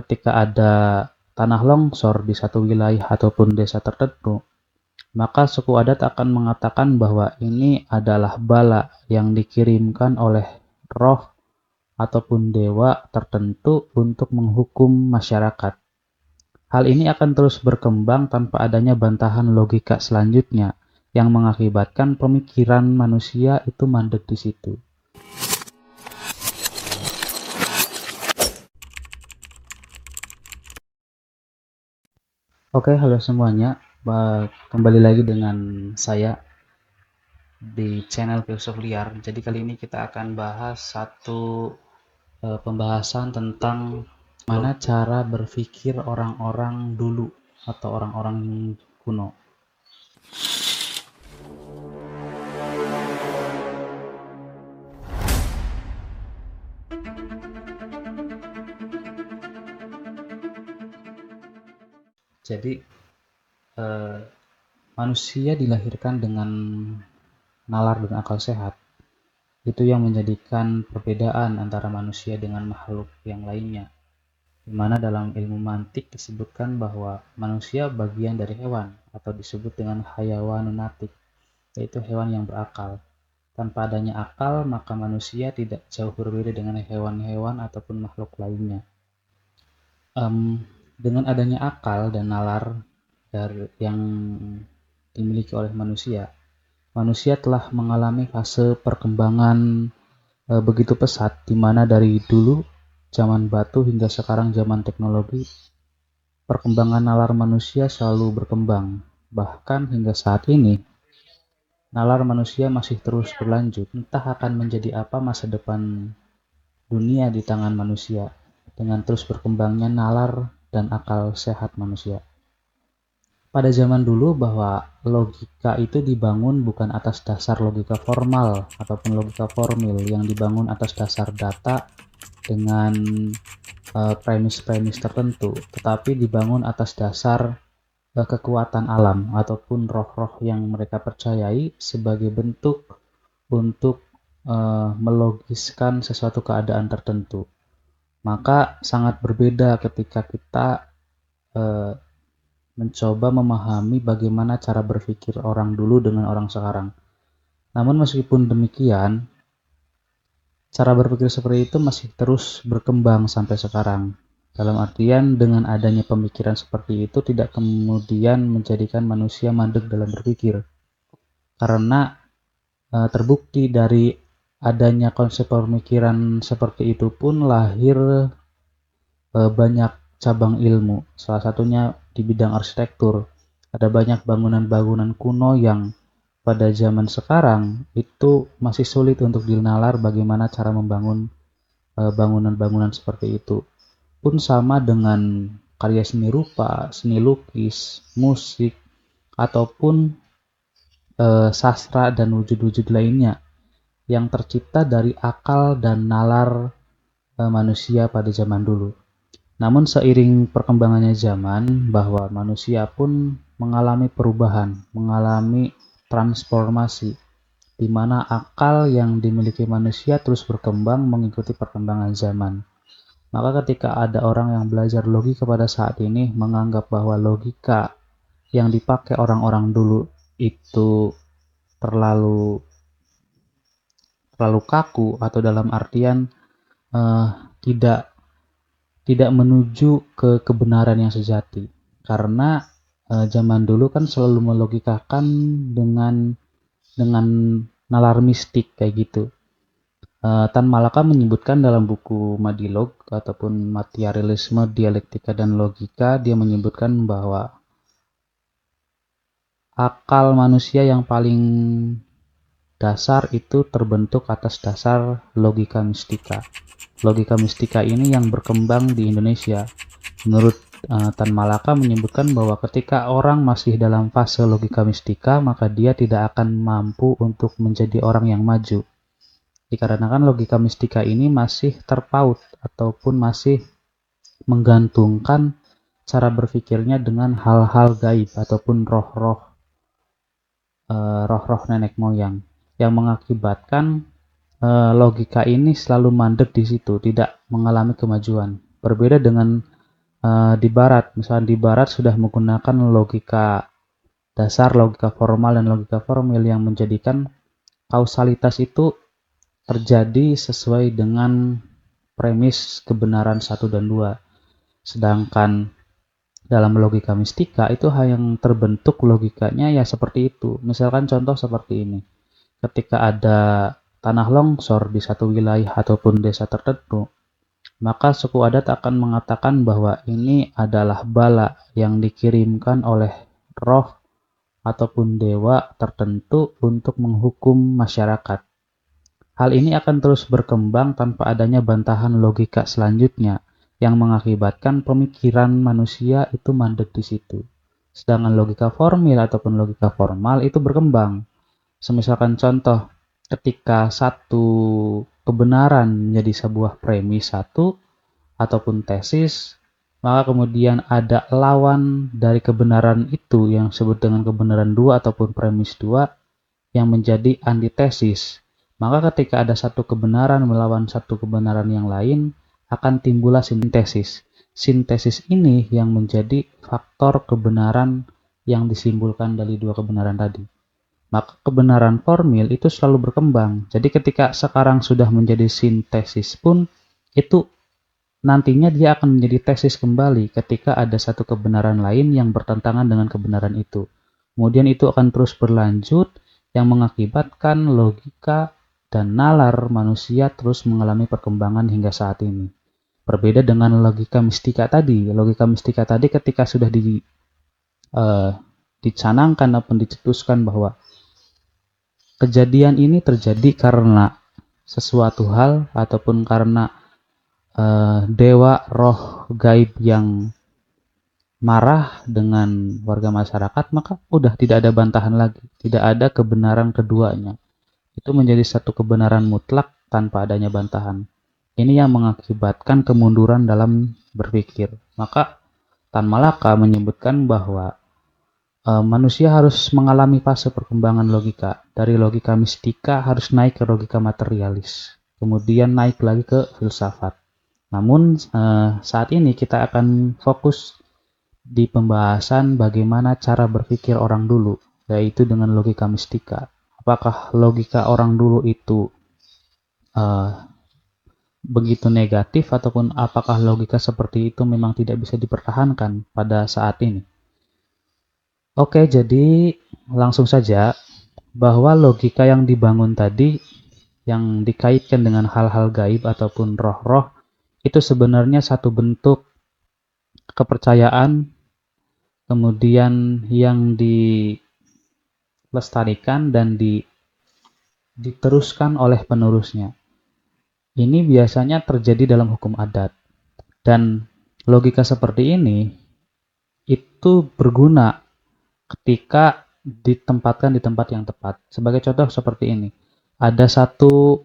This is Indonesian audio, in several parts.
ketika ada tanah longsor di satu wilayah ataupun desa tertentu, maka suku adat akan mengatakan bahwa ini adalah bala yang dikirimkan oleh roh ataupun dewa tertentu untuk menghukum masyarakat. Hal ini akan terus berkembang tanpa adanya bantahan logika selanjutnya yang mengakibatkan pemikiran manusia itu mandek di situ. Oke, halo semuanya. Kembali lagi dengan saya di channel Filsuf Liar. Jadi kali ini kita akan bahas satu pembahasan tentang mana cara berpikir orang-orang dulu atau orang-orang kuno. Jadi manusia dilahirkan dengan nalar dan akal sehat. Itu yang menjadikan perbedaan antara manusia dengan makhluk yang lainnya. Di mana dalam ilmu mantik disebutkan bahwa manusia bagian dari hewan atau disebut dengan hayawanun natik, yaitu hewan yang berakal. Tanpa adanya akal, maka manusia tidak jauh berbeda dengan hewan-hewan ataupun makhluk lainnya. Dengan adanya akal dan nalar yang dimiliki oleh manusia, manusia telah mengalami fase perkembangan begitu pesat, di mana dari dulu zaman batu hingga sekarang zaman teknologi, perkembangan nalar manusia selalu berkembang. Bahkan hingga saat ini, nalar manusia masih terus berlanjut. Entah akan menjadi apa masa depan dunia di tangan manusia dengan terus berkembangnya nalar dan akal sehat manusia. Pada zaman dulu bahwa logika itu dibangun bukan atas dasar logika formal ataupun logika formil yang dibangun atas dasar data dengan premis-premis tertentu, tetapi dibangun atas dasar kekuatan alam ataupun roh-roh yang mereka percayai sebagai bentuk untuk melogiskan sesuatu keadaan tertentu. Maka sangat berbeda ketika kita mencoba memahami bagaimana cara berpikir orang dulu dengan orang sekarang. Namun meskipun demikian, cara berpikir seperti itu masih terus berkembang sampai sekarang. Dalam artian dengan adanya pemikiran seperti itu tidak kemudian menjadikan manusia mandek dalam berpikir. Karena terbukti dari adanya konsep pemikiran seperti itu pun lahir banyak cabang ilmu, salah satunya di bidang arsitektur. Ada banyak bangunan-bangunan kuno yang pada zaman sekarang itu masih sulit untuk dinalar bagaimana cara membangun bangunan-bangunan seperti itu. Pun sama dengan karya seni rupa, seni lukis, musik, ataupun sastra dan wujud-wujud lainnya yang tercipta dari akal dan nalar manusia pada zaman dulu. Namun seiring perkembangannya zaman, bahwa manusia pun mengalami perubahan, mengalami transformasi, di mana akal yang dimiliki manusia terus berkembang mengikuti perkembangan zaman. Maka ketika ada orang yang belajar logika pada saat ini menganggap bahwa logika yang dipakai orang-orang dulu itu terlalu kaku atau dalam artian tidak menuju ke kebenaran yang sejati, karena zaman dulu kan selalu melogikakan dengan nalar mistik kayak gitu. Tan Malaka menyebutkan dalam buku Madilog ataupun Materialisme, Dialektika dan Logika, dia menyebutkan bahwa akal manusia yang paling dasar itu terbentuk atas dasar logika mistika. Logika mistika ini yang berkembang di Indonesia. Menurut Tan Malaka menyebutkan bahwa ketika orang masih dalam fase logika mistika, maka dia tidak akan mampu untuk menjadi orang yang maju. Dikarenakan logika mistika ini masih terpaut ataupun masih menggantungkan cara berpikirnya dengan hal-hal gaib ataupun roh-roh nenek moyang, yang mengakibatkan logika ini selalu mandek di situ, tidak mengalami kemajuan. Berbeda dengan di barat. Misalnya di barat sudah menggunakan logika dasar, logika formal dan logika formil yang menjadikan kausalitas itu terjadi sesuai dengan premis kebenaran 1 dan 2. Sedangkan dalam logika mistika itu hal yang terbentuk logikanya ya seperti itu. Misalkan contoh seperti ini. Ketika ada tanah longsor di satu wilayah ataupun desa tertentu, maka suku adat akan mengatakan bahwa ini adalah bala yang dikirimkan oleh roh ataupun dewa tertentu untuk menghukum masyarakat. Hal ini akan terus berkembang tanpa adanya bantahan logika selanjutnya yang mengakibatkan pemikiran manusia itu mandek di situ. Sedangkan logika formil ataupun logika formal itu berkembang. Semisalkan contoh, ketika satu kebenaran menjadi sebuah premis satu ataupun tesis, maka kemudian ada lawan dari kebenaran itu yang disebut dengan kebenaran 2 ataupun premis 2 yang menjadi antitesis. Maka ketika ada satu kebenaran melawan satu kebenaran yang lain, akan timbullah sintesis. Sintesis ini yang menjadi faktor kebenaran yang disimpulkan dari dua kebenaran tadi. Maka kebenaran formil itu selalu berkembang. Jadi ketika sekarang sudah menjadi sintesis pun, itu nantinya dia akan menjadi tesis kembali ketika ada satu kebenaran lain yang bertentangan dengan kebenaran itu. Kemudian itu akan terus berlanjut yang mengakibatkan logika dan nalar manusia terus mengalami perkembangan hingga saat ini. Berbeda dengan logika mistika tadi. Logika mistika tadi ketika sudah dicanangkan ataupun dicetuskan bahwa kejadian ini terjadi karena sesuatu hal ataupun karena dewa roh gaib yang marah dengan warga masyarakat, maka udah tidak ada bantahan lagi, tidak ada kebenaran keduanya. Itu menjadi satu kebenaran mutlak tanpa adanya bantahan. Ini yang mengakibatkan kemunduran dalam berpikir. Maka Tan Malaka menyebutkan bahwa manusia harus mengalami fase perkembangan logika. Dari logika mistika harus naik ke logika materialis. Kemudian naik lagi ke filsafat. Namun saat ini kita akan fokus di pembahasan bagaimana cara berpikir orang dulu, yaitu dengan logika mistika. Apakah logika orang dulu itu begitu negatif ataupun apakah logika seperti itu memang tidak bisa dipertahankan pada saat ini? Oke, jadi langsung saja bahwa logika yang dibangun tadi yang dikaitkan dengan hal-hal gaib ataupun roh-roh itu sebenarnya satu bentuk kepercayaan kemudian yang dilestarikan dan diteruskan oleh penerusnya. Ini biasanya terjadi dalam hukum adat. Dan logika seperti ini itu berguna ketika ditempatkan di tempat yang tepat. Sebagai contoh seperti ini. Ada satu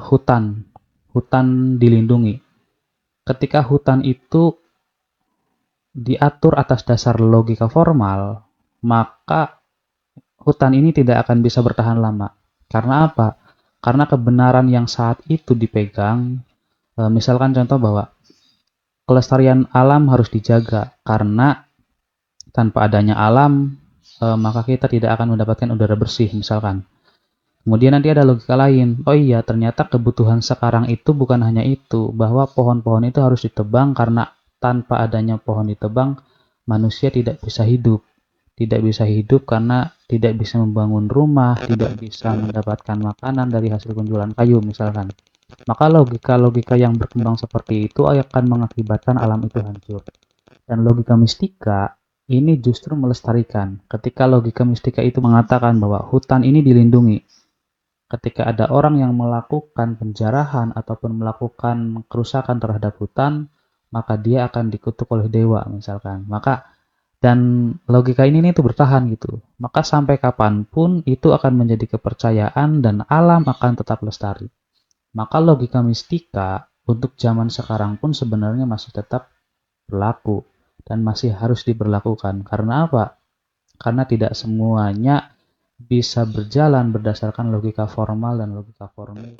hutan dilindungi. Ketika hutan itu diatur atas dasar logika formal, maka hutan ini tidak akan bisa bertahan lama. Karena apa? Karena kebenaran yang saat itu dipegang, misalkan contoh bahwa kelestarian alam harus dijaga, karena tanpa adanya alam, maka kita tidak akan mendapatkan udara bersih, misalkan. Kemudian nanti ada logika lain, oh iya ternyata kebutuhan sekarang itu bukan hanya itu, bahwa pohon-pohon itu harus ditebang karena tanpa adanya pohon ditebang, manusia tidak bisa hidup. Tidak bisa hidup karena tidak bisa membangun rumah, tidak bisa mendapatkan makanan dari hasil penjualan kayu misalkan. Maka logika-logika yang berkembang seperti itu akan mengakibatkan alam itu hancur. Dan logika mistika ini justru melestarikan. Ketika logika mistika itu mengatakan bahwa hutan ini dilindungi. Ketika ada orang yang melakukan penjarahan ataupun melakukan kerusakan terhadap hutan, maka dia akan dikutuk oleh dewa misalkan. Dan logika ini tuh bertahan gitu. Maka sampai kapanpun itu akan menjadi kepercayaan dan alam akan tetap lestari. Maka logika mistika untuk zaman sekarang pun sebenarnya masih tetap berlaku dan masih harus diberlakukan. Karena apa? Karena tidak semuanya bisa berjalan berdasarkan logika formal dan logika formil.